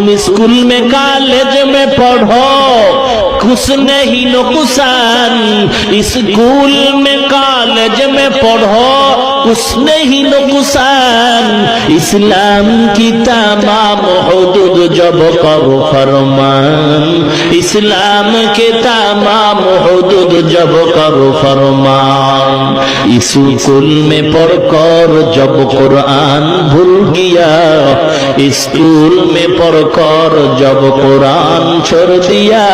तुम स्कूल में कॉलेज में पढ़ो कुछ नहीं नुकसान, स्कूल में कॉलेज में पढ़ो कुछ नहीं नुकसान, इस्लाम की तमाम हुदूद जब करो फरमान, इस्लाम के तमाम हुदूद जब करो फरमान, स्कूल में पढ़कर जब कुरान भूल गया, स्कूल में पढ़कर जब कुरान छोड़ दिया,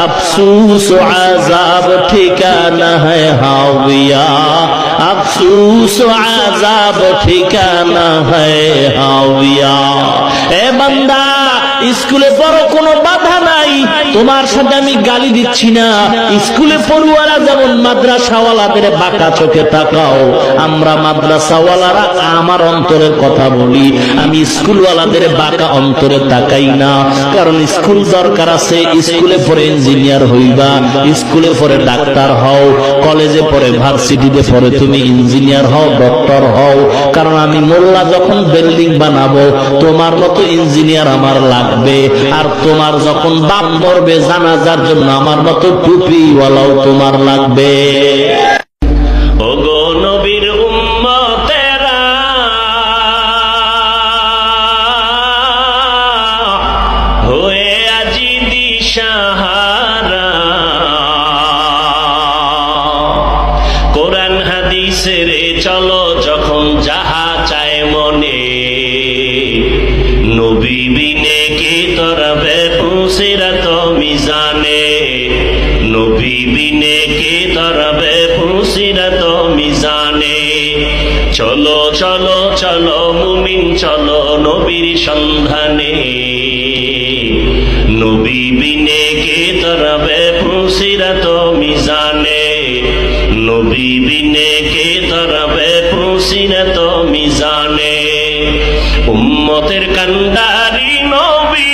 अफसोस आजाब ठिकाना है हाविया, अफसोस आजाब ठिकाना है हाविया। ए बंदा স্কুলে পড়ো, কোনো বাধা নাই, তোমার সাথে আমি গালি দিচ্ছি না। স্কুলে পড়ুয়ারা যেমন মাদ্রাসাওয়ালাদের বাঁকা চোখে তাকাও, আমরা মাদ্রাসাওয়ালারা আমার অন্তরের কথা বলি, আমি স্কুলওয়ালাদের বাঁকা অন্তরে তাকাই না। কারণ স্কুল দরকার আছে, স্কুলে পড়ে ইঞ্জিনিয়ার হইবা, স্কুলে পড়ে ডাক্তার হও, কলেজে পড়ে ভার্সিটিতে পড়ে তুমি ইঞ্জিনিয়ার হও, ডক্টর হও। কারণ আমি মোল্লা যখন বিল্ডিং বানাবো তোমার মতো ইঞ্জিনিয়ার আমার লাগবে, আর তোমার যখন বাপ মরবে জানাজার জন্য আমার মতো টুপিওয়ালাও তোমার লাগবে। ওগো নবীর উম্মতেরা, হয়ে আজি দিশাহারা, কোরআন হাদিসের চলো যখন যাহা চায় মনে, নবী বিনে কি তরবে পুসিরাত মিজানে, নবী বিনে কি তরবে পুসিরাত মিজানে। চলো চলো চলো মুমিন চলো নবীর সন্ধানে, নবী বিনে কি তরবে পুসিরাত মিজানে, নবী বিনে কি তরবে পুসিরাত মিজানে। উম্মতের কান্ডারি নবী,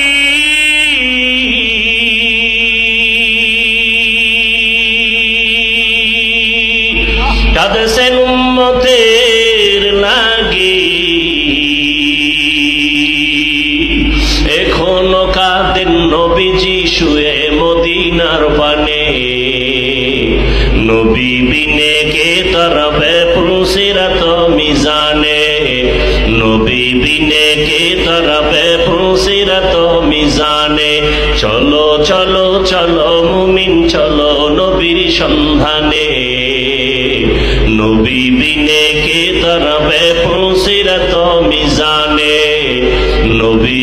কাঁদছেন উম্মতের লাগি, এখনো কাঁদেন নবীজি শুয়ে মদিনার পানে, নবী বিনে কে তরবে পুসিরাত মিজানে, নবী বিনে কে তরবে পুসিরাত মিজানে। চলো চলো চলো মুমিন চলো নবীর সন্ধানে, নবী বিনে কে তরবে পুসিরাত মিজানে, নবী